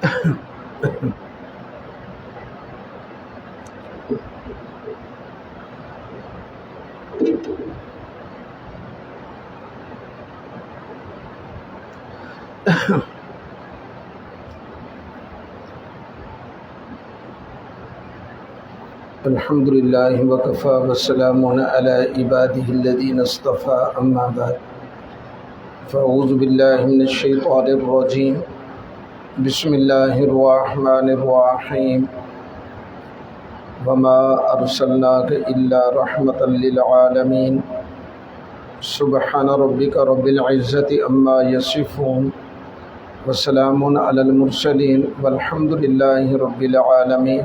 الحمد للہ وکفی وسلام علی عبادہ الذین اصطفی اما بعد فاعوذ باللہ من الشیطان الرجیم بسم اللہ الرحمن الرحیم وما ارسلناک الا رحمتا للعالمین سبحان ربک رب العزت عما یصفون وسلام علی المرسلین والحمد للہ رب العالمین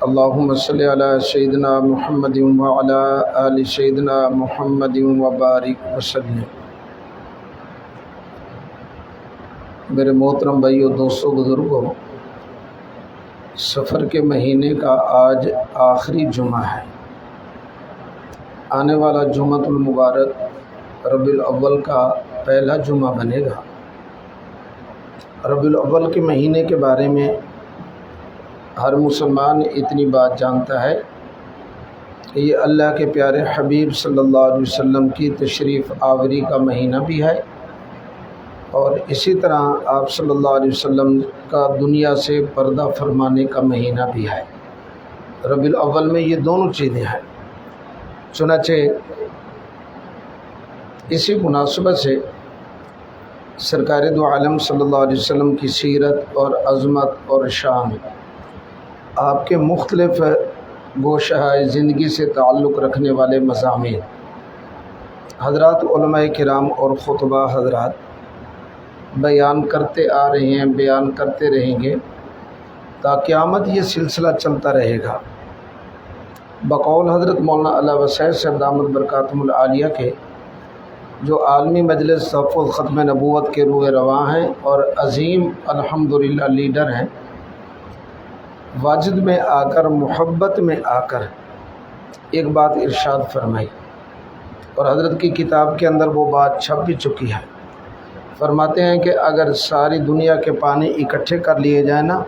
اللہم صلی علی سیدنا محمد وعلی آل سیدنا محمد وبارک وسلم۔ میرے محترم بھائیو، دوستو، بزرگوں، سفر کے مہینے کا آج آخری جمعہ ہے۔ آنے والا جمعۃ المبارک ربیع الاول کا پہلا جمعہ بنے گا۔ ربیع الاول کے مہینے کے بارے میں ہر مسلمان اتنی بات جانتا ہے کہ یہ اللہ کے پیارے حبیب صلی اللہ علیہ وسلم کی تشریف آوری کا مہینہ بھی ہے، اور اسی طرح آپ صلی اللہ علیہ وسلم کا دنیا سے پردہ فرمانے کا مہینہ بھی ہے۔ ربیع الاول میں یہ دونوں چیزیں ہیں۔ چنانچہ اسی مناسبت سے سرکار دو عالم صلی اللہ علیہ وسلم کی سیرت اور عظمت اور شان، آپ کے مختلف گوشہ زندگی سے تعلق رکھنے والے مضامین حضرات علماء کرام اور خطبہ حضرات بیان کرتے آ رہے ہیں، بیان کرتے رہیں گے تا قیامت یہ سلسلہ چلتا رہے گا۔ بقول حضرت مولانا علامہ وسعید صاحب دامت برکاتہم العالیہ کے، جو عالمی مجلس تحفظ ختم نبوت کے روح رواں ہیں اور عظیم الحمدللہ لیڈر ہیں، واجد میں آ کر، محبت میں آ کر ایک بات ارشاد فرمائی، اور حضرت کی کتاب کے اندر وہ بات چھپ بھی چکی ہے۔ فرماتے ہیں کہ اگر ساری دنیا کے پانی اکٹھے کر لیے جائیں نا،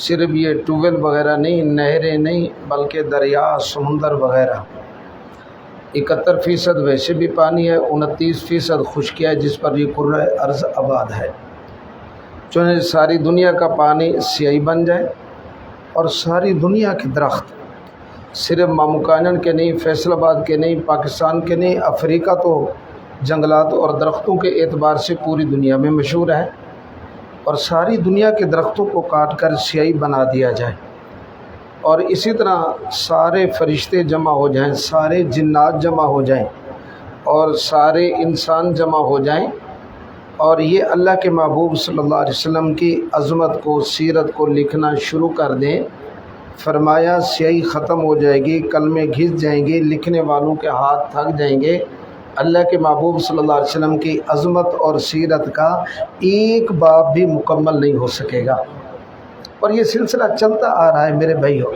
صرف یہ ٹیوبویل وغیرہ نہیں، نہریں نہیں، بلکہ دریا، سمندر وغیرہ، 71% ویسے بھی پانی ہے، 29% خشکی ہے جس پر یہ کرۂ ارض آباد ہے۔ چنانچہ ساری دنیا کا پانی سیاہی بن جائے اور ساری دنیا کے درخت، صرف ماموکانن کے نہیں، فیصل آباد کے نہیں، پاکستان کے نہیں، افریقہ تو جنگلات اور درختوں کے اعتبار سے پوری دنیا میں مشہور ہے، اور ساری دنیا کے درختوں کو کاٹ کر سیاہی بنا دیا جائے، اور اسی طرح سارے فرشتے جمع ہو جائیں، سارے جنات جمع ہو جائیں، اور سارے انسان جمع ہو جائیں، اور یہ اللہ کے محبوب صلی اللہ علیہ وسلم کی عظمت کو، سیرت کو لکھنا شروع کر دیں، فرمایا سیاہی ختم ہو جائے گی، کلمے گھس جائیں گے، لکھنے والوں کے ہاتھ تھک جائیں گے، اللہ کے محبوب صلی اللہ علیہ وسلم کی عظمت اور سیرت کا ایک باب بھی مکمل نہیں ہو سکے گا۔ اور یہ سلسلہ چلتا آ رہا ہے میرے بھائیوں۔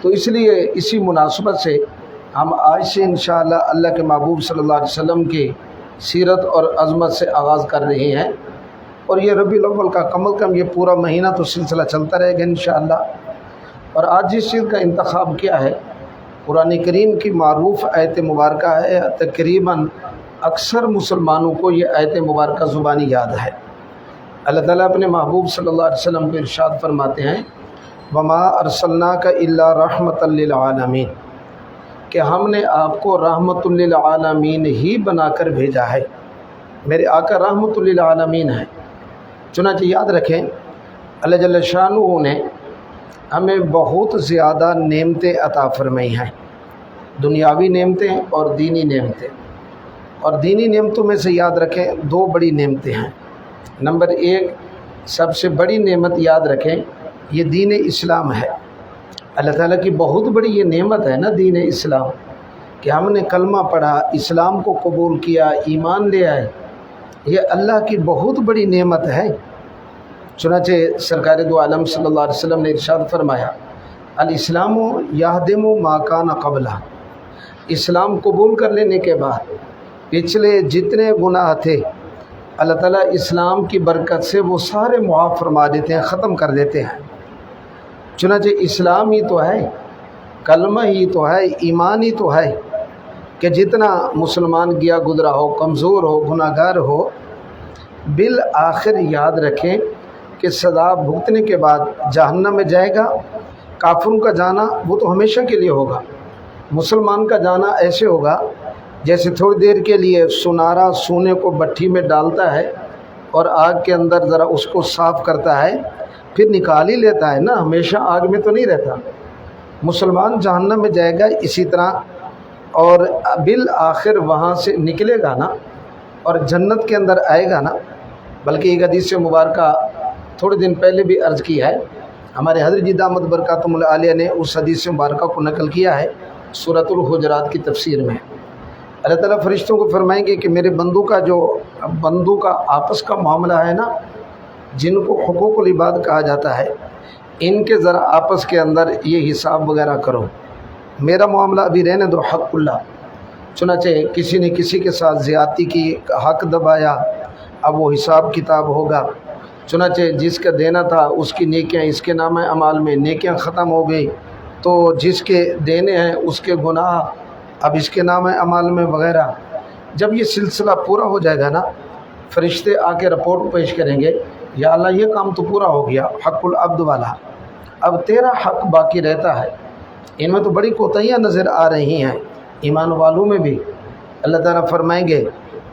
تو اس لیے اسی مناسبت سے ہم آج سے انشاءاللہ اللہ کے محبوب صلی اللہ علیہ وسلم کی سیرت اور عظمت سے آغاز کر رہے ہیں، اور یہ ربیع الاول کا کم از کم یہ پورا مہینہ تو سلسلہ چلتا رہے گا انشاءاللہ۔ اور آج جس چیز کا انتخاب کیا ہے، قرآن کریم کی معروف آیت مبارکہ ہے، تقریباً اکثر مسلمانوں کو یہ آیت مبارکہ زبانی یاد ہے۔ اللہ تعالیٰ اپنے محبوب صلی اللہ علیہ وسلم کو ارشاد فرماتے ہیں، وما ارسلناک الا رحمۃ للعالمین، کہ ہم نے آپ کو رحمت للعالمین ہی بنا کر بھیجا ہے۔ میرے آقا رحمت للعالمین ہیں۔ چنانچہ یاد رکھیں، اللہ جل شانہ نے ہمیں بہت زیادہ نعمتیں عطا فرمائی ہیں، دنیاوی نعمتیں اور دینی نعمتیں۔ اور دینی نعمتوں میں سے یاد رکھیں دو بڑی نعمتیں ہیں۔ نمبر 1، سب سے بڑی نعمت یاد رکھیں، یہ دین اسلام ہے۔ اللہ تعالیٰ کی بہت بڑی یہ نعمت ہے نا دین اسلام، کہ ہم نے کلمہ پڑھا، اسلام کو قبول کیا، ایمان لے آئے، یہ اللہ کی بہت بڑی نعمت ہے۔ چنانچہ سرکار دو عالم صلی اللہ علیہ وسلم نے ارشاد فرمایا، الاسلام یہدم ما کان قبلہ، اسلام قبول کر لینے کے بعد پچھلے جتنے گناہ تھے اللہ تعالیٰ اسلام کی برکت سے وہ سارے معاف فرما دیتے ہیں، ختم کر دیتے ہیں۔ چنانچہ اسلام ہی تو ہے، کلمہ ہی تو ہے، ایمان ہی تو ہے کہ جتنا مسلمان گیا گزرا ہو، کمزور ہو، گناہ گار ہو، بالآخر یاد رکھیں کہ سزا بھگتنے کے بعد جہنم میں جائے گا۔ کافروں کا جانا وہ تو ہمیشہ کے لیے ہوگا، مسلمان کا جانا ایسے ہوگا جیسے تھوڑی دیر کے لیے سنارا سونے کو بھٹی میں ڈالتا ہے اور آگ کے اندر ذرا اس کو صاف کرتا ہے، پھر نکال ہی لیتا ہے نا، ہمیشہ آگ میں تو نہیں رہتا۔ مسلمان جہنم میں جائے گا اسی طرح، اور بالآخر وہاں سے نکلے گا نا اور جنت کے اندر آئے گا نا۔ بلکہ ایک حدیث مبارکہ تھوڑے دن پہلے بھی عرض کی ہے، ہمارے حضرت جی دامت برکاتہم العالیہ نے اس حدیث مبارکہ کو نقل کیا ہے سورۃ الحجرات کی تفسیر میں۔ اللہ تعالیٰ فرشتوں کو فرمائیں گے کہ میرے بندوں کا آپس کا معاملہ ہے نا، جن کو حقوق العباد کہا جاتا ہے، ان کے ذرا آپس کے اندر یہ حساب وغیرہ کرو، میرا معاملہ ابھی رہنے دو، حق اللہ۔ چنانچہ کسی نے کسی کے ساتھ زیادتی کی، حق دبایا، اب وہ حساب کتاب ہوگا۔ چنانچہ جس کا دینا تھا اس کی نیکیاں اس کے نامہ اعمال میں، نیکیاں ختم ہو گئی، تو جس کے دینے ہیں اس کے گناہ اب اس کے نامہ اعمال میں وغیرہ۔ جب یہ سلسلہ پورا ہو جائے گا نا، فرشتے آ کے رپورٹ پیش کریں گے، یا اللہ یہ کام تو پورا ہو گیا، حق العبد والا، اب تیرا حق باقی رہتا ہے۔ ان میں تو بڑی کوتاہیاں نظر آ رہی ہیں ایمان والوں میں بھی۔ اللہ تعالیٰ فرمائیں گے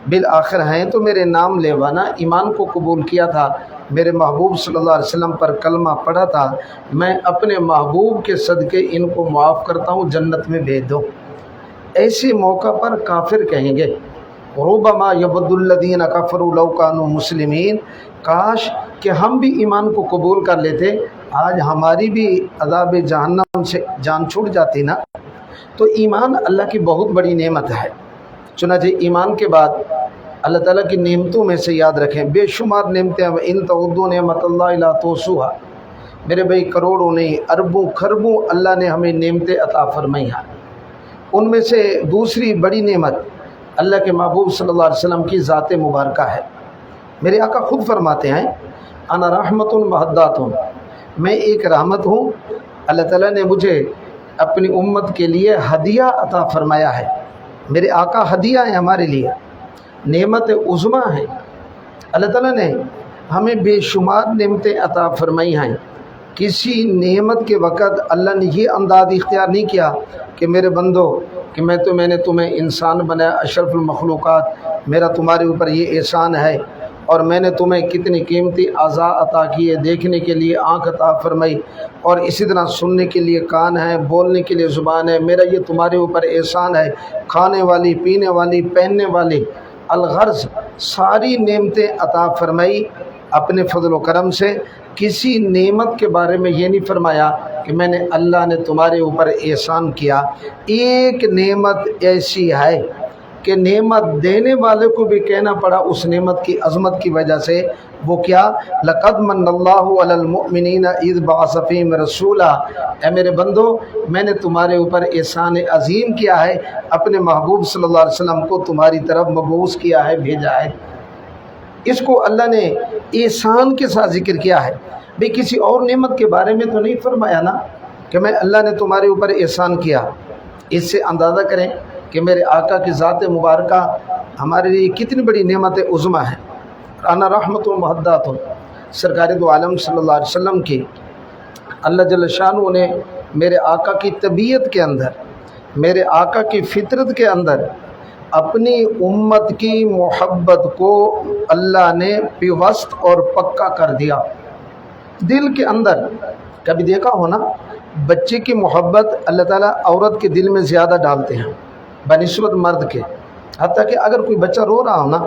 بالآخر ہیں تو میرے نام لیوانا، ایمان کو قبول کیا تھا، میرے محبوب صلی اللہ علیہ وسلم پر کلمہ پڑھا تھا، میں اپنے محبوب کے صدقے ان کو معاف کرتا ہوں، جنت میں بھیج دو۔ ایسے موقع پر کافر کہیں گے ربما یود الذین کفروا لو کانوا مسلمین، کاش کہ ہم بھی ایمان کو قبول کر لیتے، آج ہماری بھی عذاب جہنم سے جان چھوٹ جاتی نا۔ تو ایمان اللہ کی بہت بڑی نعمت ہے۔ چنانچہ ایمان کے بعد اللہ تعالیٰ کی نعمتوں میں سے یاد رکھیں، بے شمار نعمتیں، ان تعدوا نعمت اللہ لا تحصوها، میرے بھائی کروڑوں نہیں، اربوں خربوں اللہ نے ہمیں نعمتیں عطا فرمائی ہیں۔ ان میں سے دوسری بڑی نعمت اللہ کے محبوب صلی اللہ علیہ وسلم کی ذات مبارکہ ہے۔ میرے آقا خود فرماتے ہیں انا رحمت مہدات، میں ایک رحمت ہوں، اللہ تعالیٰ نے مجھے اپنی امت کے لیے ہدیہ عطا فرمایا ہے۔ میرے آقا ہدیہ ہیں ہمارے لیے، نعمت عظمیٰ ہیں۔ اللہ تعالیٰ نے ہمیں بے شمار نعمتیں عطا فرمائی ہیں۔ کسی نعمت کے وقت اللہ نے یہ انداز اختیار نہیں کیا کہ میرے بندو کہ میں نے تمہیں انسان بنایا، اشرف المخلوقات، میرا تمہارے اوپر یہ احسان ہے، اور میں نے تمہیں کتنی قیمتی اعضاء عطا کیے، دیکھنے کے لیے آنکھ عطا فرمائی، اور اسی طرح سننے کے لیے کان ہے، بولنے کے لیے زبان ہے، میرا یہ تمہارے اوپر احسان ہے، کھانے والی، پینے والی، پہننے والی، الغرض ساری نعمتیں عطا فرمائی اپنے فضل و کرم سے۔ کسی نعمت کے بارے میں یہ نہیں فرمایا کہ میں نے اللہ نے تمہارے اوپر احسان کیا۔ ایک نعمت ایسی ہے کہ نعمت دینے والے کو بھی کہنا پڑا اس نعمت کی عظمت کی وجہ سے، وہ کیا؟ لقد من اللہ علی المؤمنین اذ بعث فیہم رسولا، اے میرے بندو میں نے تمہارے اوپر احسان عظیم کیا ہے، اپنے محبوب صلی اللہ علیہ وسلم کو تمہاری طرف مبعوث کیا ہے، بھیجا ہے۔ اس کو اللہ نے احسان کے ساتھ ذکر کیا ہے، بھئی کسی اور نعمت کے بارے میں تو نہیں فرمایا نا کہ میں اللہ نے تمہارے اوپر احسان کیا۔ اس سے اندازہ کریں کہ میرے آقا کی ذات مبارکہ ہمارے لیے کتنی بڑی نعمت عظمیٰ ہے۔ انا رحمت مہدات، سرکار دو عالم صلی اللہ علیہ وسلم کی اللہ جل شانہ نے میرے آقا کی طبیعت کے اندر، میرے آقا کی فطرت کے اندر اپنی امت کی محبت کو اللہ نے پیوست اور پکا کر دیا دل کے اندر۔ کبھی دیکھا ہو نا، بچے کی محبت اللہ تعالیٰ عورت کے دل میں زیادہ ڈالتے ہیں بنسبت مرد کے، حتیٰ کہ اگر کوئی بچہ رو رہا ہو نا،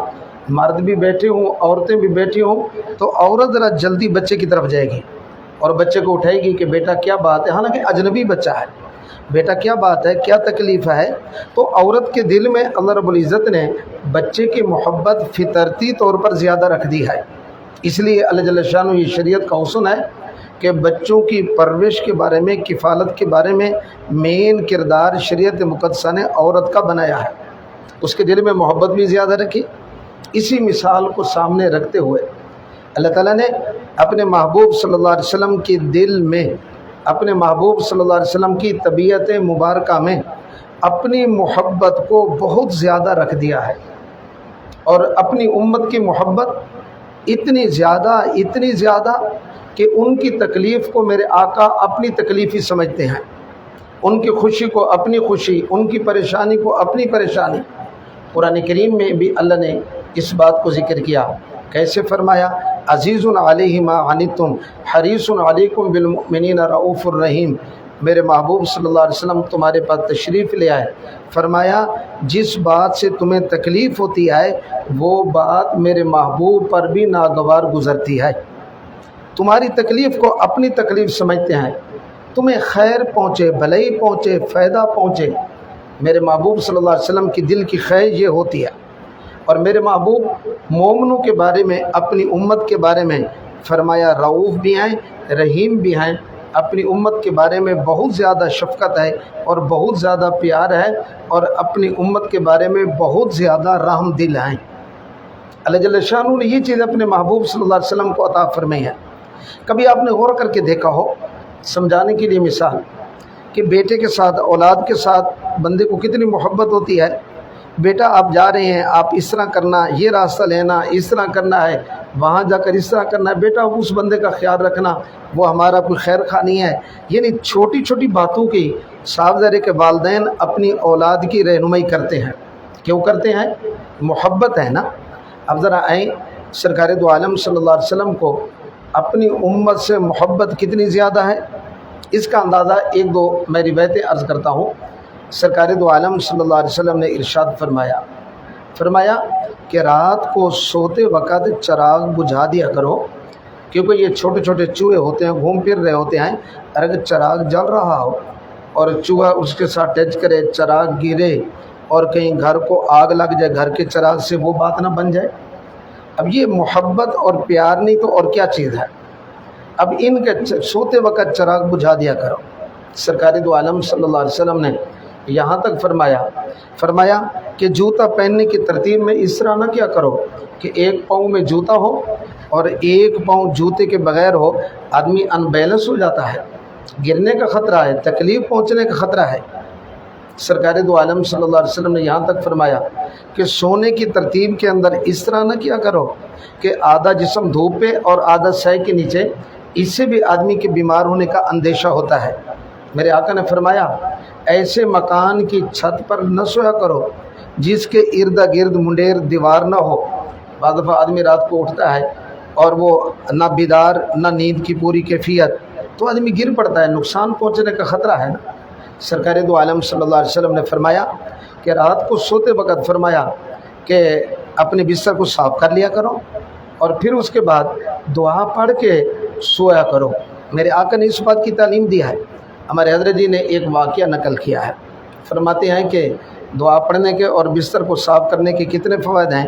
مرد بھی بیٹھے ہوں، عورتیں بھی بیٹھی ہوں، تو عورت ذرا جلدی بچے کی طرف جائے گی اور بچے کو اٹھائے گی کہ بیٹا کیا بات ہے، حالانکہ اجنبی بچہ ہے، بیٹا کیا بات ہے، کیا تکلیف ہے۔ تو عورت کے دل میں اللہ رب العزت نے بچے کی محبت فطرتی طور پر زیادہ رکھ دی ہے۔ اس لیے اللہ جل شانہ یہ شریعت کا حسن ہے کہ بچوں کی پرورش کے بارے میں، کفالت کے بارے میں مین کردار شریعت مقدسہ نے عورت کا بنایا ہے۔ اس کے دل میں محبت بھی زیادہ رکھی، اسی مثال کو سامنے رکھتے ہوئے اللہ تعالیٰ نے اپنے محبوب صلی اللہ علیہ وسلم کے دل میں، اپنے محبوب صلی اللہ علیہ وسلم کی طبیعت مبارکہ میں اپنی محبت کو بہت زیادہ رکھ دیا ہے، اور اپنی امت کی محبت اتنی زیادہ کہ ان کی تکلیف کو میرے آقا اپنی تکلیف ہی سمجھتے ہیں، ان کی خوشی کو اپنی خوشی، ان کی پریشانی کو اپنی پریشانی۔ قرآن کریم میں بھی اللہ نے اس بات کو ذکر کیا، کیسے فرمایا؟ عزیز علیہ ما عنتم حریص علیکم بالمؤمنین رؤوف الرحیم۔ میرے محبوب صلی اللہ علیہ وسلم تمہارے پاس تشریف لے آئے، فرمایا جس بات سے تمہیں تکلیف ہوتی ہے وہ بات میرے محبوب پر بھی ناگوار گزرتی ہے۔ تمہاری تکلیف کو اپنی تکلیف سمجھتے ہیں، تمہیں خیر پہنچے، بھلائی پہنچے، فائدہ پہنچے، میرے محبوب صلی اللہ علیہ وسلم کی دل کی خیر یہ ہوتی ہے۔ اور میرے محبوب مومنوں کے بارے میں، اپنی امت کے بارے میں فرمایا رؤوف بھی ہیں، رحیم بھی ہیں، اپنی امت کے بارے میں بہت زیادہ شفقت ہے اور بہت زیادہ پیار ہے، اور اپنی امت کے بارے میں بہت زیادہ رحم دل ہیں۔ اللہ جل شانہ نے یہ چیز اپنے محبوب صلی اللہ علیہ وسلم کو عطا فرمائی ہے۔ کبھی آپ نے غور کر کے دیکھا ہو، سمجھانے کے لیے مثال، کہ بیٹے کے ساتھ، اولاد کے ساتھ بندے کو کتنی محبت ہوتی ہے۔ بیٹا آپ جا رہے ہیں، آپ اس طرح کرنا، یہ راستہ لینا، اس طرح کرنا ہے، وہاں جا کر اس طرح کرنا ہے، بیٹا اس بندے کا خیال رکھنا، وہ ہمارا کوئی خیر خواہ نہیں ہے۔ یعنی چھوٹی چھوٹی باتوں کی صاف ظاہر کہ والدین اپنی اولاد کی رہنمائی کرتے ہیں۔ کیوں کرتے ہیں؟ محبت ہے نا۔ اب ذرا آئیں، سرکار دو عالم صلی اللہ علیہ وسلم کو اپنی امت سے محبت کتنی زیادہ ہے، اس کا اندازہ ایک دو میں روایتیں عرض کرتا ہوں۔ سرکار دو عالم صلی اللہ علیہ وسلم نے ارشاد فرمایا کہ رات کو سوتے وقت چراغ بجھا دیا کرو، کیونکہ یہ چھوٹے چھوٹے چوہے ہوتے ہیں، گھوم پھر رہے ہوتے ہیں، اگر چراغ جل رہا ہو اور چوہا اس کے ساتھ ٹچ کرے، چراغ گرے اور کہیں گھر کو آگ لگ جائے، گھر کے چراغ سے وہ بات نہ بن جائے۔ اب یہ محبت اور پیار نہیں تو اور کیا چیز ہے؟ اب ان کے سوتے وقت چراغ بجھا دیا کرو۔ سرکار دو عالم صلی اللہ علیہ وسلم نے یہاں تک فرمایا کہ جوتا پہننے کی ترتیب میں اس طرح نہ کیا کرو کہ ایک پاؤں میں جوتا ہو اور ایک پاؤں جوتے کے بغیر ہو، آدمی ان بیلنس ہو جاتا ہے، گرنے کا خطرہ ہے، تکلیف پہنچنے کا خطرہ ہے۔ سرکار دو عالم صلی اللہ علیہ وسلم نے یہاں تک فرمایا کہ سونے کی ترتیب کے اندر اس طرح نہ کیا کرو کہ آدھا جسم دھوپ پہ اور آدھا سائے کے نیچے، اس سے بھی آدمی کے بیمار ہونے کا اندیشہ ہوتا ہے۔ میرے آقا نے فرمایا ایسے مکان کی چھت پر نہ سویا کرو جس کے ارد گرد منڈیر دیوار نہ ہو۔ بعض دفعہ آدمی رات کو اٹھتا ہے اور وہ نہ بیدار، نہ نیند کی پوری کیفیت، تو آدمی گر پڑتا ہے، نقصان پہنچنے کا خطرہ ہے نا۔ سرکار دو عالم صلی اللہ علیہ وسلم نے فرمایا کہ رات کو سوتے وقت فرمایا کہ اپنے بستر کو صاف کر لیا کرو اور پھر اس کے بعد دعا پڑھ کے سویا کرو۔ میرے آقا نے اس بات کی تعلیم دیا ہے۔ ہمارے حضرت جی نے ایک واقعہ نقل کیا ہے، فرماتے ہیں کہ دعا پڑھنے کے اور بستر کو صاف کرنے کے کتنے فوائد ہیں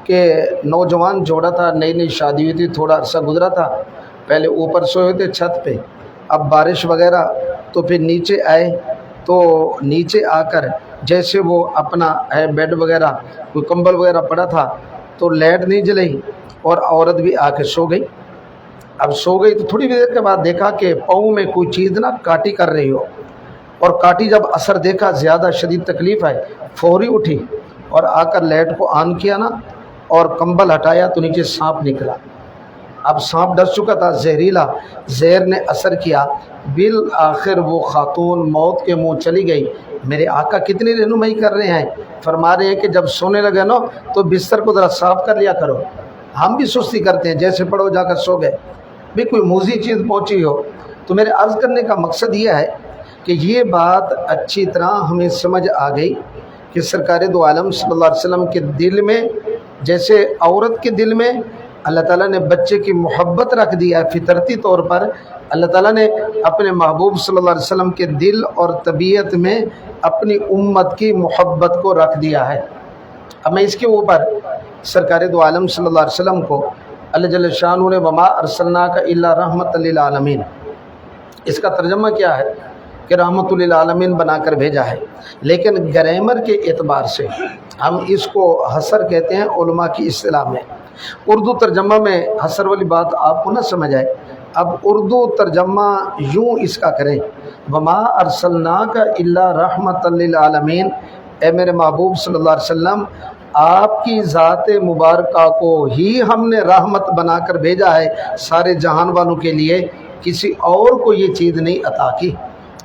کہ نوجوان جوڑا تھا، نئی نئی شادی ہوئی تھی، تھوڑا عرصہ گزرا تھا، پہلے اوپر سوئے ہوئے تھے چھت پہ، اب بارش وغیرہ تو پھر نیچے آئے، تو نیچے آ کر جیسے وہ اپنا بیڈ وغیرہ کوئی کمبل وغیرہ پڑا تھا تو لائٹ نہیں جلی اور عورت بھی آ کے سو گئی۔ اب سو گئی تو تھوڑی دیر کے بعد دیکھا کہ پاؤں میں کوئی چیز نہ کاٹی کر رہی ہو، اور کاٹی جب اثر دیکھا زیادہ شدید تکلیف ہے، فوری اٹھی اور آ کر لائٹ کو آن کیا نا اور کمبل ہٹایا تو نیچے سانپ نکلا۔ اب سانپ ڈس چکا تھا، زہریلا، زہر نے اثر کیا، بالآخر وہ خاتون موت کے منہ چلی گئی۔ میرے آقا کتنی رہنمائی کر رہے ہیں، فرما رہے ہیں کہ جب سونے لگے نا تو بستر کو ذرا صاف کر لیا کرو۔ ہم بھی سستی کرتے ہیں، جیسے پڑھو جا کر سو گئے، بھی کوئی موذی چیز پہنچی ہو۔ تو میرے عرض کرنے کا مقصد یہ ہے کہ یہ بات اچھی طرح ہمیں سمجھ آ گئی کہ سرکار دو عالم صلی اللہ علیہ وسلم کے دل میں جیسے عورت کے دل میں اللہ تعالیٰ نے بچے کی محبت رکھ دیا ہے، فطرتی طور پر اللہ تعالیٰ نے اپنے محبوب صلی اللہ علیہ وسلم کے دل اور طبیعت میں اپنی امت کی محبت کو رکھ دیا ہے۔ اب میں اس کے اوپر سرکار دو عالم صلی اللہ علیہ وسلم کو اللہ جل شانہ نے وما ارسلناک الا رحمۃ للعالمین، اس کا ترجمہ کیا ہے؟ کہ رحمت للعالمین بنا کر بھیجا ہے، لیکن گرامر کے اعتبار سے ہم اس کو حصر کہتے ہیں علماء کی اصطلاح میں۔ اردو ترجمہ میں حصر والی بات آپ کو نہ سمجھ آئے، اب اردو ترجمہ یوں اس کا کریں، وما ارسلناک الا رحمت للعالمین، اے میرے محبوب صلی اللہ علیہ وسلم آپ کی ذات مبارکہ کو ہی ہم نے رحمت بنا کر بھیجا ہے سارے جہان والوں کے لیے، کسی اور کو یہ چیز نہیں عطا کی۔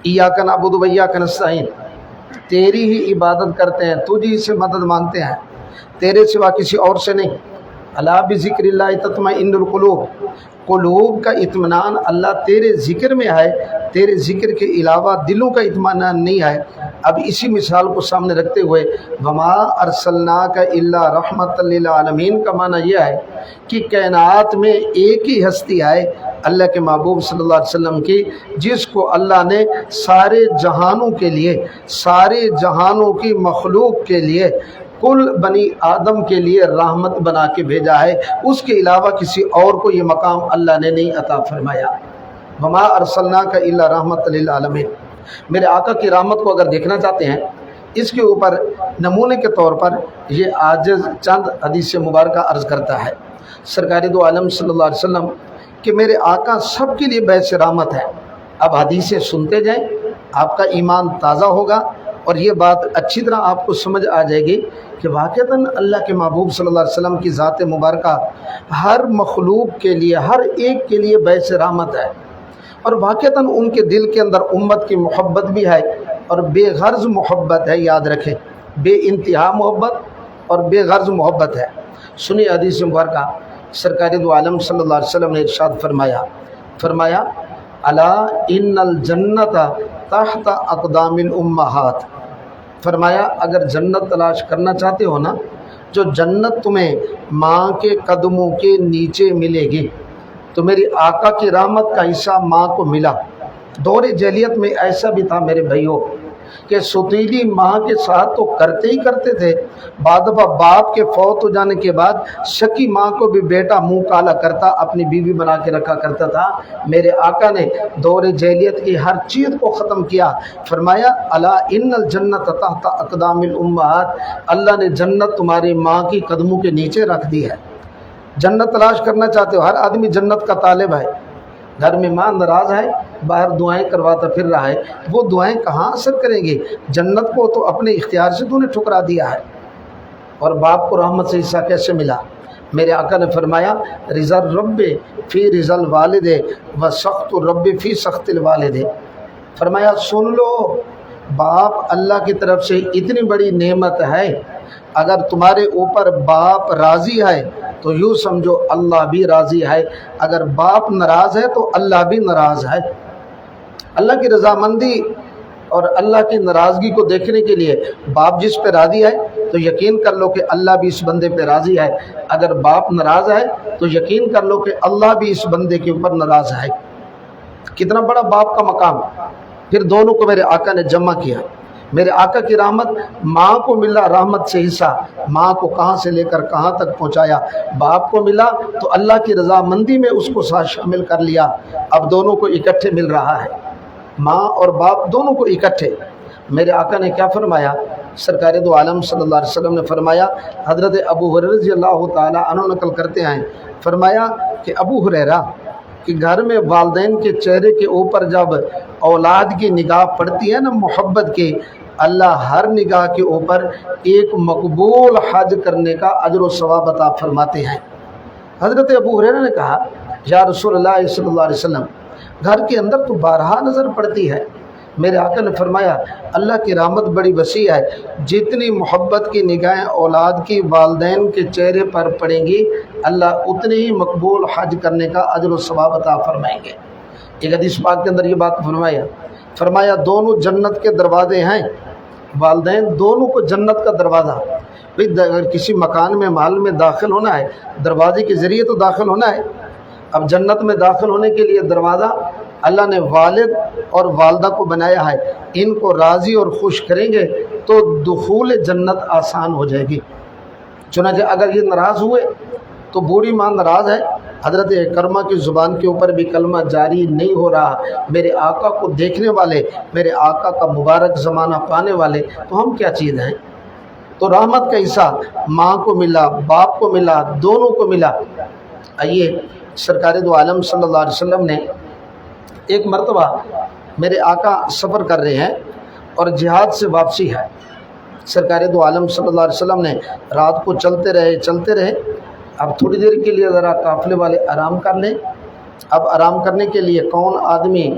ایاک نعبد و ایاک نستعین، تیری ہی عبادت کرتے ہیں، تجھی سے مدد مانگتے ہیں، تیرے سوا کسی اور سے نہیں۔ الا بذکر اللہ تطمئن القلوب، قلوب کا اطمینان اللہ تیرے ذکر میں ہے، تیرے ذکر کے علاوہ دلوں کا اطمینان نہیں ہے۔ اب اسی مثال کو سامنے رکھتے ہوئے وما ارسلناک الا رحمت للعالمین کا معنی یہ ہے کہ کائنات میں ایک ہی ہستی ہے اللہ کے محبوب صلی اللہ علیہ وسلم کی، جس کو اللہ نے سارے جہانوں کے لیے، سارے جہانوں کی مخلوق کے لیے، کل بنی آدم کے لیے رحمت بنا کے بھیجا ہے، اس کے علاوہ کسی اور کو یہ مقام اللہ نے نہیں عطا فرمایا۔ وما ارسلناک الا رحمت للعالمین، میرے آقا کی رحمت کو اگر دیکھنا چاہتے ہیں، اس کے اوپر نمونے کے طور پر یہ عاجز چند حدیث مبارکہ عرض کرتا ہے سرکار دو عالم صلی اللہ علیہ وسلم کہ میرے آقا سب کے لیے باعث رحمت ہے۔ اب حدیثیں سنتے جائیں، آپ کا ایمان تازہ ہوگا اور یہ بات اچھی طرح آپ کو سمجھ آ جائے گی کہ واقعتاً اللہ کے محبوب صلی اللہ علیہ وسلم کی ذات مبارکہ ہر مخلوق کے لیے، ہر ایک کے لیے باعث رحمت ہے، اور واقعتاً ان کے دل کے اندر امت کی محبت بھی ہے، اور بے غرض محبت ہے، یاد رکھیں، بے انتہا محبت اور بے غرض محبت ہے۔ سنی حدیث مبارکہ سرکار دو عالم صلی اللہ علیہ وسلم نے ارشاد فرمایا الا ان الجنت تحت اقدام الامہات، فرمایا اگر جنت تلاش کرنا چاہتے ہو نا، جو جنت تمہیں ماں کے قدموں کے نیچے ملے گی، تو میری آقا کی رحمت کا حصہ ماں کو ملا۔ دور جاہلیت میں ایسا بھی تھا میرے بھائیوں کہ ستیلی ماں کے ساتھ تو کرتے ہی کرتے تھے، بعد باپ کے فوت ہو جانے کے بعد شکی ماں کو بھی بیٹا منہ کالا کرتا، اپنی بیوی بنا کے رکھا کرتا تھا۔ میرے آقا نے دور جاہلیت کی ہر چیز کو ختم کیا، فرمایا الا ان الجنت تحت اقدام الامہات، اللہ نے جنت تمہاری ماں کی قدموں کے نیچے رکھ دی ہے۔ جنت تلاش کرنا چاہتے ہو، ہر آدمی جنت کا طالب ہے۔ گھر میں ماں ناراض ہے، باہر دعائیں کرواتا پھر رہا ہے، وہ دعائیں کہاں اثر کریں گی؟ جنت کو تو اپنے اختیار سے تو نے ٹھکرا دیا ہے۔ اور باپ کو رحمت سے حصہ کیسے ملا؟ میرے آقا نے فرمایا رضا الرب فی رضا الوالد و سخط الرب فی سخط الوالد، فرمایا سن لو، باپ اللہ کی طرف سے اتنی بڑی نعمت ہے، اگر تمہارے اوپر باپ راضی ہے تو یوں سمجھو اللہ بھی راضی ہے، اگر باپ ناراض ہے تو اللہ بھی ناراض ہے۔ اللہ کی رضامندی اور اللہ کی ناراضگی کو دیکھنے کے لیے باپ جس پہ راضی ہے تو یقین کر لو کہ اللہ بھی اس بندے پہ راضی ہے، اگر باپ ناراض ہے تو یقین کر لو کہ اللہ بھی اس بندے کے اوپر ناراض ہے۔ کتنا بڑا باپ کا مقام! پھر دونوں کو میرے آقا نے جمع کیا۔ میرے آقا کی رحمت، ماں کو ملا رحمت سے حصہ، ماں کو کہاں سے لے کر کہاں تک پہنچایا، باپ کو ملا تو اللہ کی رضامندی میں اس کو ساتھ شامل کر لیا، اب دونوں کو اکٹھے مل رہا ہے، ماں اور باپ دونوں کو اکٹھے۔ میرے آقا نے کیا فرمایا؟ سرکار دو عالم صلی اللہ علیہ وسلم نے فرمایا، حضرت ابو ہریرہ رضی اللہ تعالی عنہ نقل کرتے ہیں، فرمایا کہ ابو ہریرہ کہ گھر میں والدین کے چہرے کے اوپر جب اولاد کی نگاہ پڑتی ہے نا محبت کی، اللہ ہر نگاہ کے اوپر ایک مقبول حج کرنے کا اجر و ثواب عطا فرماتے ہیں۔ حضرت ابو ہریرہ نے کہا یا رسول اللہ صلی اللہ علیہ وسلم، گھر کے اندر تو بارہا نظر پڑتی ہے۔ میرے آقا نے فرمایا اللہ کی رحمت بڑی وسیع ہے، جتنی محبت کی نگاہیں اولاد کی والدین کے چہرے پر پڑیں گی، اللہ اتنے ہی مقبول حج کرنے کا اجر و ثواب عطا فرمائیں گے۔ ایک حدیث پاک کے اندر یہ بات فرمایا دونوں جنت کے دروازے ہیں، والدین دونوں کو جنت کا دروازہ، اگر کسی مکان میں محل میں داخل ہونا ہے دروازے کے ذریعے تو داخل ہونا ہے۔ اب جنت میں داخل ہونے کے لیے دروازہ اللہ نے والد اور والدہ کو بنایا ہے، ان کو راضی اور خوش کریں گے تو دخول جنت آسان ہو جائے گی۔ چنانچہ اگر یہ ناراض ہوئے تو بوڑھی ماں ناراض ہے حضرت کرما کی زبان کے اوپر بھی کلمہ جاری نہیں ہو رہا، میرے آقا کو دیکھنے والے، میرے آقا کا مبارک زمانہ پانے والے، تو ہم کیا چیز ہیں؟ تو رحمت کا حصہ ماں کو ملا، باپ کو ملا، دونوں کو ملا۔ آئیے سرکار دو عالم صلی اللہ علیہ وسلم نے ایک مرتبہ، میرے آقا سفر کر رہے ہیں اور جہاد سے واپسی ہے، سرکار دو عالم صلی اللہ علیہ وسلم نے رات کو چلتے رہے، اب تھوڑی دیر کے لیے ذرا قافلے والے آرام کر لیں۔ اب آرام کرنے کے لیے کون آدمی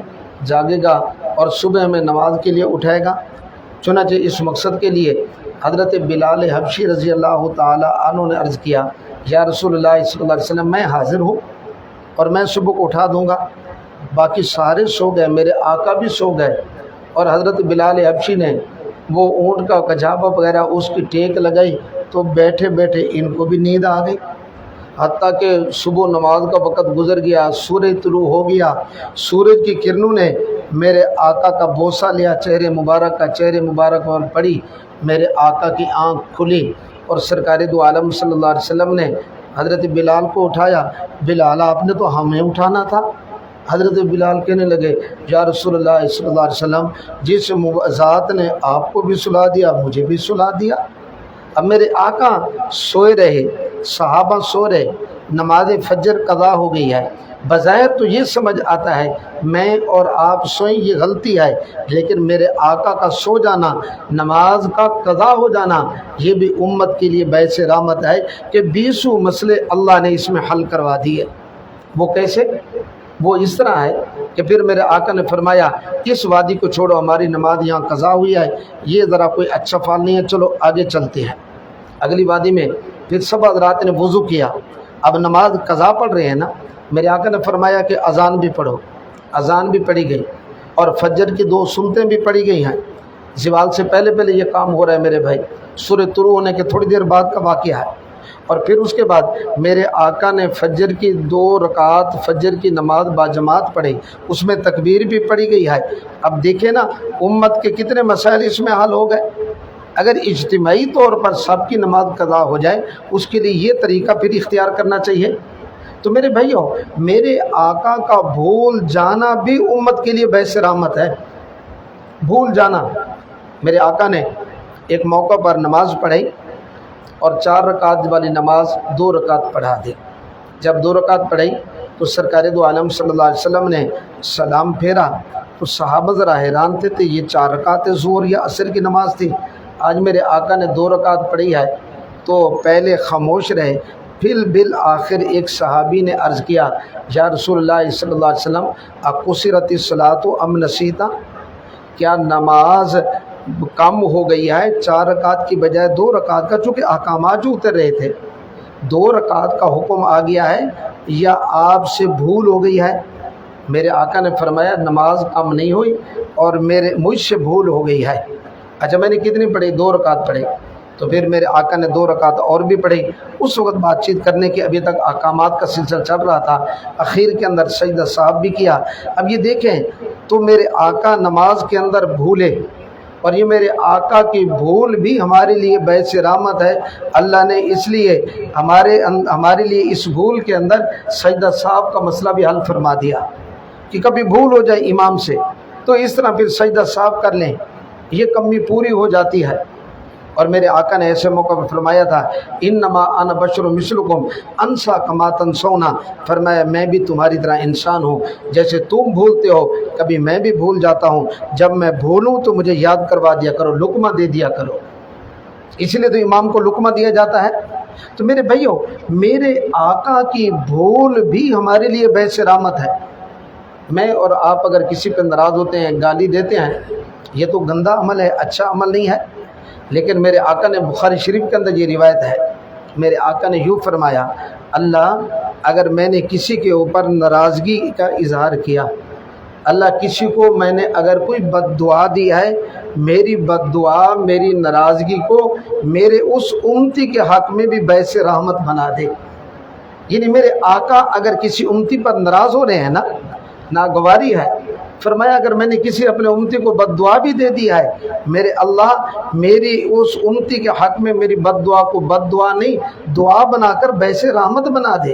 جاگے گا اور صبح میں نماز کے لیے اٹھائے گا؟ چنانچہ اس مقصد کے لیے حضرت بلال حبشی رضی اللہ تعالی عنہ نے عرض کیا، یا رسول اللہ صلی اللہ علیہ وسلم، میں حاضر ہوں اور میں صبح کو اٹھا دوں گا۔ باقی سارے سو گئے، میرے آقا بھی سو گئے، اور حضرت بلال حبشی نے وہ اونٹ کا کجاوا وغیرہ اس کی ٹیک لگائی، تو بیٹھے بیٹھے ان کو بھی نیند آ گئی، حتیٰ کہ صبح نماز کا وقت گزر گیا، سورج طلوع ہو گیا، سورج کی کرنوں نے میرے آقا کا بوسہ لیا چہرے مبارک اور پڑی، میرے آقا کی آنکھ کھلی، اور سرکار دو عالم صلی اللہ علیہ وسلم نے حضرت بلال کو اٹھایا۔ بلال، آپ نے تو ہمیں اٹھانا تھا۔ حضرت بلال کہنے لگے، یا رسول اللہ صلی اللہ علیہ وسلم، جس ذات نے آپ کو بھی سلا دیا مجھے بھی سلا دیا۔ اب میرے آقا سوئے رہے، صحابہ سو رہے، نماز فجر قضا ہو گئی ہے۔ بظاہر تو یہ سمجھ آتا ہے میں اور آپ سوئیں یہ غلطی ہے، لیکن میرے آقا کا سو جانا، نماز کا قضا ہو جانا، یہ بھی امت کے لیے باعث رحمت ہے کہ 20 مسئلے اللہ نے اس میں حل کروا دیے۔ وہ کیسے؟ وہ اس طرح ہے کہ پھر میرے آقا نے فرمایا، اس وادی کو چھوڑو، ہماری نماز یہاں قضا ہوئی ہے، یہ ذرا کوئی اچھا فعل نہیں ہے، چلو آگے چلتے ہیں۔ اگلی وادی میں پھر سب حضرات نے وضو کیا، اب نماز قضا پڑھ رہے ہیں نا، میرے آقا نے فرمایا کہ اذان بھی پڑھو، اذان بھی پڑھی گئی، اور فجر کی 2 سنتیں بھی پڑھی گئی ہیں۔ زوال سے پہلے یہ کام ہو رہا ہے میرے بھائی، سورج طلوع ہونے کے تھوڑی دیر بعد کا واقعہ ہے، اور پھر اس کے بعد میرے آقا نے فجر کی 2 رکعات فجر کی نماز باجماعت پڑھی، اس میں تکبیر بھی پڑھی گئی ہے۔ اب دیکھیں نا امت کے کتنے مسائل اس میں حل ہو گئے۔ اگر اجتماعی طور پر سب کی نماز قضا ہو جائے، اس کے لیے یہ طریقہ پھر اختیار کرنا چاہیے۔ تو میرے بھائیوں، میرے آقا کا بھول جانا بھی امت کے لیے باعث رحمت ہے۔ بھول جانا، میرے آقا نے ایک موقع پر نماز پڑھی اور 4 رکعت والی نماز 2 رکعت پڑھا دی۔ جب 2 رکعت پڑھی تو سرکار دو عالم صلی اللہ علیہ وسلم نے سلام پھیرا، تو صحابہ ذرا حیران تھے، یہ 4 رکعت ظہر یا عصر کی نماز تھی، آج میرے آقا نے 2 رکعت پڑھی ہے۔ تو پہلے خاموش رہے، پھر بالآخر ایک صحابی نے عرض کیا، یا رسول اللہ صلی اللہ علیہ وسلم، اقصرت الصلاۃ ام نسیتا، کیا نماز کم ہو گئی ہے؟ 4 رکعت کی بجائے 2 رکعت کا، چونکہ احکامات جو اتر رہے تھے، 2 رکعت کا حکم آ گیا ہے، یا آپ سے بھول ہو گئی ہے؟ میرے آقا نے فرمایا، نماز کم نہیں ہوئی اور مجھ سے بھول ہو گئی ہے۔ اچھا، میں نے کتنی پڑھی؟ 2 رکعت پڑھی۔ تو پھر میرے آقا نے 2 رکعت اور بھی پڑھی۔ اس وقت بات چیت کرنے کے ابھی تک احکامات کا سلسلہ چل رہا تھا، اخیر کے اندر سجدہ صاحب بھی کیا۔ اب یہ دیکھیں تو میرے آقا نماز کے اندر بھولے، اور یہ میرے آقا کی بھول بھی ہمارے لیے باعث رحمت ہے۔ اللہ نے اس لیے ہمارے لیے اس بھول کے اندر سجدہ صاحب کا مسئلہ بھی حل فرما دیا کہ کبھی بھول ہو جائے امام سے تو اس طرح پھر سجدہ صاحب کر لیں، یہ کمی پوری ہو جاتی ہے۔ اور میرے آقا نے ایسے موقع پر فرمایا تھا، انما انا بشر مثلکم انسا کما تنسون، فرمایا میں بھی تمہاری طرح انسان ہوں، جیسے تم بھولتے ہو کبھی میں بھی بھول جاتا ہوں، جب میں بھولوں تو مجھے یاد کروا دیا کرو، لقمہ دے دیا کرو، اس لیے تو امام کو لقمہ دیا جاتا ہے۔ تو میرے بھائیوں، میرے آقا کی بھول بھی ہمارے لیے باعث رحمت ہے۔ میں اور آپ اگر کسی پہ ناراض ہوتے ہیں، گالی دیتے ہیں، یہ تو گندا عمل ہے، اچھا عمل نہیں ہے۔ لیکن میرے آقا نے بخاری شریف کے اندر یہ روایت ہے، میرے آقا نے یوں فرمایا، اللہ اگر میں نے کسی کے اوپر ناراضگی کا اظہار کیا، اللہ کسی کو میں نے اگر کوئی بد دعا دی ہے، میری بد دعا میری ناراضگی کو میرے اس امتی کے حق میں بھی باعث رحمت بنا دے۔ یعنی میرے آقا اگر کسی امتی پر ناراض ہو رہے ہیں نا، ناگواری ہے، فرمایا اگر میں نے کسی اپنے امتی کو بد دعا بھی دے دی ہے، میرے اللہ میری اس امتی کے حق میں میری بد دعا کو بد دعا نہیں، دعا بنا کر باعث رحمت بنا دے۔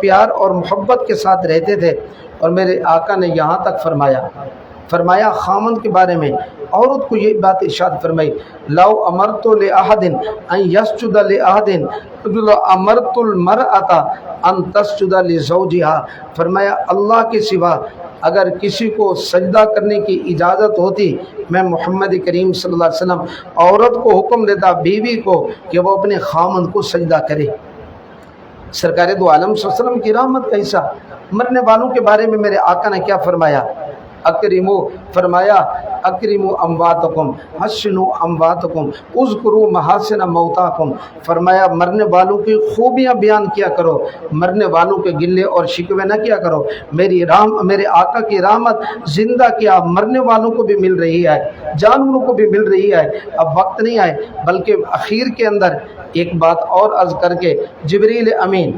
پیار اور محبت کے ساتھ رہتے تھے۔ اور میرے آقا نے یہاں تک فرمایا خامند کے بارے میں عورت کو یہ بات ارشاد فرمائی، لو امرت لأحد ان يسجد لأحد امرت المرأة ان تسجد لزوجها، فرمایا اللہ کے سوا اگر کسی کو سجدہ کرنے کی اجازت ہوتی میں محمد کریم صلی اللہ علیہ وسلم عورت کو حکم دیتا، بیوی کو، کہ وہ اپنے خامند کو سجدہ کرے۔ سرکار دو عالم صلی اللہ علیہ وسلم کی رحمت کا حصہ مرنے والوں کے بارے میں میرے آقا نے کیا فرمایا؟ فرمایا اکرموا امواتکم حسنوا امواتکم اذکروا محاسن موتاکم، فرمایا مرنے والوں کی خوبیاں بیان کیا کرو، مرنے والوں کے گلے اور شکوے نہ کیا کرو۔ میرے آقا کی رحمت زندہ کیا مرنے والوں کو بھی مل رہی ہے، جانوروں کو بھی مل رہی ہے۔ اب وقت نہیں آئے بلکہ اخیر کے اندر ایک بات اور عرض کر کے، جبریل امین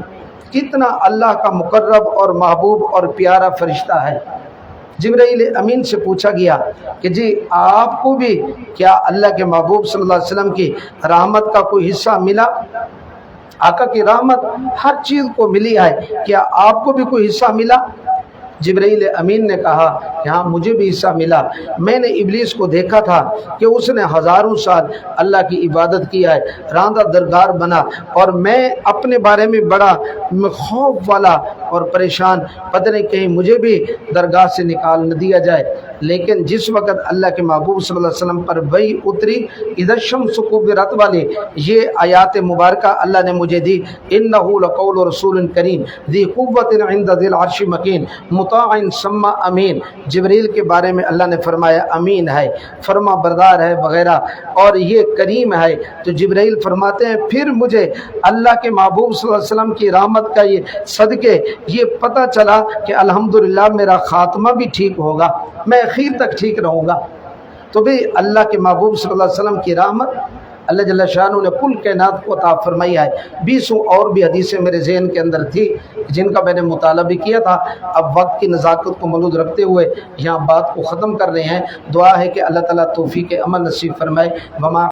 کتنا اللہ کا مقرب اور محبوب اور پیارا فرشتہ ہے۔ جبرائیل امین سے پوچھا گیا کہ جی آپ کو بھی کیا اللہ کے محبوب صلی اللہ علیہ وسلم کی رحمت کا کوئی حصہ ملا؟ آقا کی رحمت ہر چیز کو ملی ہے، کیا آپ کو بھی کوئی حصہ ملا؟ جبرائیل امین نے کہا کہ ہاں مجھے بھی حصہ ملا۔ میں نے ابلیس کو دیکھا تھا کہ اس نے ہزاروں سال اللہ کی عبادت کیا ہے، راندہ درگار بنا، اور میں اپنے بارے میں بڑا خوف والا اور پریشان، پتہ نہیں کہیں مجھے بھی درگاہ سے نکال نہ دیا جائے۔ لیکن جس وقت اللہ کے محبوب صلی اللہ علیہ وسلم پر وحی اتری، اذا الشمس کورت والی یہ آیات مبارکہ اللہ نے مجھے دی، انہ لقول رسول کریم ذی قوت عند ذی العرش مکین مطاع ثم امین۔ جبریل کے بارے میں اللہ نے فرمایا امین ہے، فرما بردار ہے وغیرہ، اور یہ کریم ہے۔ تو جبریل فرماتے ہیں پھر مجھے اللہ کے محبوب صلی اللہ علیہ وسلم کی رحمت کا یہ صدقے یہ پتہ چلا کہ الحمدللہ میرا خاتمہ بھی ٹھیک ہوگا، میں اخیر تک ٹھیک رہوں گا۔ تو بھی اللہ کے محبوب صلی اللہ علیہ وسلم کی رحمت اللہ جل شانہ نے کل کائنات کو عطا فرمائی ہے۔ 20 اور بھی حدیثیں میرے ذہن کے اندر تھی جن کا میں نے مطالعہ بھی کیا تھا۔ اب وقت کی نزاکت کو ملحوظ رکھتے ہوئے یہاں بات کو ختم کر رہے ہیں۔ دعا ہے کہ اللہ تعالیٰ توفیق عمل نصیب فرمائے۔ وما